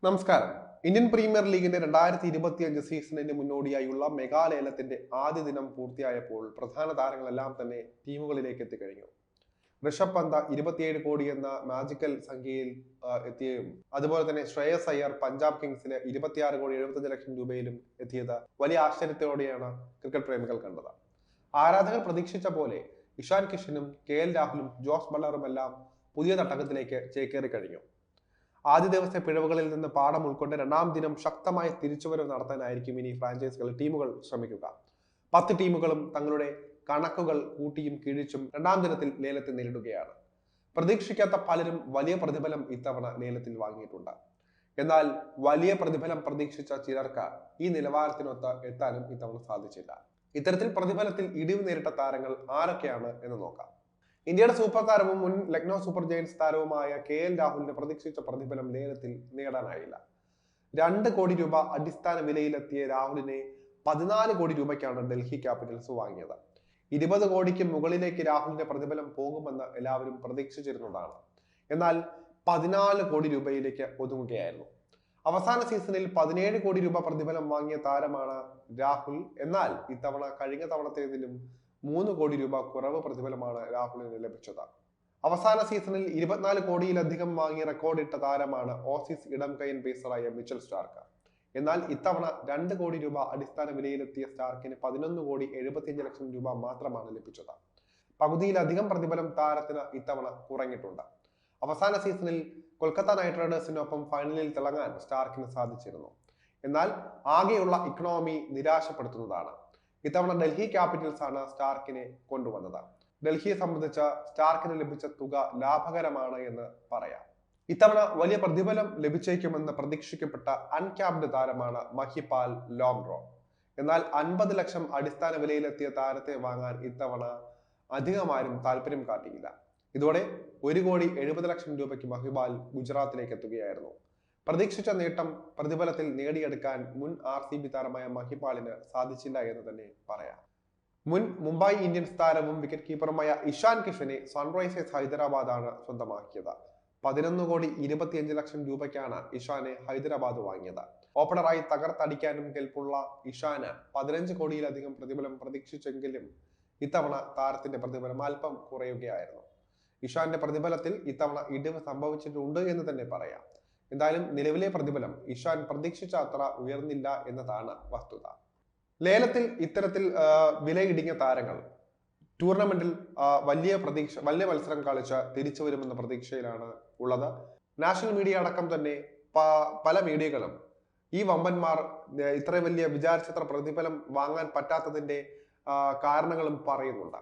നമസ്കാരം. Indian premier ലീഗിന്റെ 2025 സീസണിന് മുന്നോടിയായുള്ള മെഗാലേലത്തിന്റെ ആദ്യ ദിനം പൂർത്തിയായപ്പോൾ പ്രധാന താരങ്ങളെല്ലാം തന്നെ ടീമുകളിലേക്ക് എത്തിക്കഴിഞ്ഞു. ഋഷഭ് പന്ത് 27 കോടി എന്ന മാജിക്കൽ സംഖ്യയിൽ എത്തിയും അതുപോലെ തന്നെ ശ്രേയസ് അയ്യർ പഞ്ചാബ് കിങ്സിന് 26 കോടി 75 ലക്ഷം രൂപയിലും എത്തിയത് വലിയ ആശ്ചര്യത്തോടെയാണ് ക്രിക്കറ്റ് പ്രേമികൾ കണ്ടത്. ആരാധകർ പ്രതീക്ഷിച്ച പോലെ ഇഷാൻ കിഷനും KL രാഹുലും ജോസ് ബട്ട്ലറും എല്ലാം പുതിയ തട്ടകത്തിലേക്ക് ചേക്കേറി കഴിഞ്ഞു. ആദ്യ ദിവസത്തെ പിഴവുകളിൽ നിന്ന് പാഠം ഉൾക്കൊണ്ട് രണ്ടാം ദിനം ശക്തമായ തിരിച്ചുവരവ് നടത്താനായിരിക്കും ഇനി ഫ്രാഞ്ചൈസികൾ ടീമുകൾ ശ്രമിക്കുക. 10 ടീമുകളും തങ്ങളുടെ കണക്കുകൾ കൂട്ടിയും കിഴിച്ചും രണ്ടാം ദിനത്തിൽ ലേലത്തിൽ നേരിടുകയാണ്. പ്രതീക്ഷിക്കാത്ത പലരും വലിയ പ്രതിഫലം ഇത്തവണ ലേലത്തിൽ വാങ്ങിയിട്ടുണ്ട്. എന്നാൽ വലിയ പ്രതിഫലം പ്രതീക്ഷിച്ച ചിലർക്ക് ഈ നിലവാരത്തിനൊത്ത് എത്താനും ഇത്തവണ സാധിച്ചില്ല. ഇത്തരത്തിൽ പ്രതിഫലത്തിൽ ഇടിവ് നേരിട്ട താരങ്ങൾ ആരൊക്കെയാണ് എന്ന് നോക്കാം. ഇന്ത്യയുടെ സൂപ്പർ താരവും മുൻ ലക്നൗ സൂപ്പർ ജയൻസ് താരവുമായ KL രാഹുലിന് പ്രതീക്ഷിച്ച പ്രതിഫലം ലേലത്തിൽ നേടാനായില്ല. 2 കോടി രൂപ അടിസ്ഥാന വിലയിലെത്തിയ രാഹുലിനെ 14 കോടി രൂപയ്ക്കാണ് ഡൽഹി ക്യാപിറ്റൽസ് വാങ്ങിയത്. 20 കോടിക്ക് മുകളിലേക്ക് രാഹുലിന്റെ പ്രതിഫലം പോകുമെന്ന് എല്ലാവരും പ്രതീക്ഷിച്ചിരുന്നതാണ്. എന്നാൽ 14 കോടി രൂപയിലേക്ക് ഒതുങ്ങുകയായിരുന്നു. അവസാന സീസണിൽ 17 കോടി രൂപ പ്രതിഫലം വാങ്ങിയ താരമാണ് രാഹുൽ. എന്നാൽ ഇത്തവണ കഴിഞ്ഞ തവണത്തേതിലും 3 കോടി രൂപ കുറവ് പ്രതിഫലമാണ് രാഹുലിന് ലഭിച്ചത്. അവസാന സീസണിൽ 24 കോടിയിലധികം വാങ്ങി റെക്കോർഡിട്ട താരമാണ് ഓസീസ് ഇടം കൈയ്യൻ പേസറായ മിച്ചൽ സ്റ്റാർക്ക്. എന്നാൽ ഇത്തവണ 2 കോടി രൂപ അടിസ്ഥാന വിലയിലെത്തിയ സ്റ്റാർക്കിന് 11 കോടി 75 ലക്ഷം രൂപ മാത്രമാണ് ലഭിച്ചത്. പകുതിയിലധികം പ്രതിഫലം താരത്തിന് ഇത്തവണ കുറഞ്ഞിട്ടുണ്ട്. അവസാന സീസണിൽ കൊൽക്കത്ത നൈറ്റ് റൈഡേഴ്സിനൊപ്പം ഫൈനലിൽ തിളങ്ങാൻ സ്റ്റാർക്കിന് സാധിച്ചിരുന്നു. എന്നാൽ ആകെയുള്ള ഇക്കണോമി നിരാശപ്പെടുത്തുന്നതാണ്. ഇത്തവണ ഡൽഹി ക്യാപിറ്റൽസ് ആണ് സ്റ്റാർക്കിനെ കൊണ്ടുവന്നത്. ഡൽഹിയെ സംബന്ധിച്ച് സ്റ്റാർക്കിന് ലഭിച്ച തുക ലാഭകരമാണ് എന്ന് പറയാം. ഇത്തവണ വലിയ പ്രതിഫലം ലഭിച്ചേക്കുമെന്ന് പ്രതീക്ഷിക്കപ്പെട്ട അൺക്യാപ്ഡ് താരമാണ് മഹിപാൽ ലോംബ്രോ. എന്നാൽ 50 ലക്ഷം അടിസ്ഥാന വിലയിലെത്തിയ താരത്തെ വാങ്ങാൻ ഇത്തവണ അധികമാരും താല്പര്യം കാട്ടിയില്ല. ഇതോടെ 1 കോടി 70 ലക്ഷം രൂപയ്ക്ക് മഹിപാൽ ഗുജറാത്തിലേക്ക് എത്തുകയായിരുന്നു. പ്രതീക്ഷിച്ച നേട്ടം പ്രതിഫലത്തിൽ നേടിയെടുക്കാൻ മുൻ RCB താരമായ മഹിപാലിന് സാധിച്ചില്ല എന്ന് തന്നെ പറയാം. മുൻ മുംബൈ ഇന്ത്യൻസ് താരവും വിക്കറ്റ് കീപ്പറുമായ ഇഷാൻ കിഷനെ സൺറൈസേഴ്സ് ഹൈദരാബാദാണ് സ്വന്തമാക്കിയത്. 11 കോടി 25 ലക്ഷം രൂപയ്ക്കാണ് ഇഷാനെ ഹൈദരാബാദ് വാങ്ങിയത്. ഓപ്പണറായി തകർത്തടിക്കാനും കെൽപ്പുള്ള ഇഷാന് 15 കോടിയിലധികം പ്രതിഫലം പ്രതീക്ഷിച്ചെങ്കിലും ഇത്തവണ താരത്തിന്റെ പ്രതിഫലം അല്പം കുറയുകയായിരുന്നു. ഇഷാന്റെ പ്രതിഫലത്തിൽ ഇത്തവണ ഇടിവ് സംഭവിച്ചിട്ടുണ്ട് എന്ന് തന്നെ പറയാം. എന്തായാലും നിലവിലെ പ്രതിഫലം ഇഷാൻ പ്രതീക്ഷിച്ച അത്ര ഉയർന്നില്ല എന്നതാണ് വസ്തുത. ലേലത്തിൽ ഇത്തരത്തിൽ വിലയിടിഞ്ഞ താരങ്ങൾ ടൂർണമെന്റിൽ വലിയ മത്സരം കളിച്ച് തിരിച്ചു വരുമെന്ന പ്രതീക്ഷയിലാണ് ഉള്ളത്. നാഷണൽ മീഡിയ അടക്കം തന്നെ പല മീഡിയകളും ഈ വമ്പന്മാർ ഇത്ര വലിയ വിചാരിച്ചത്ര പ്രതിഫലം വാങ്ങാൻ പറ്റാത്തതിന്റെ കാരണങ്ങളും പറയുന്നുണ്ട്.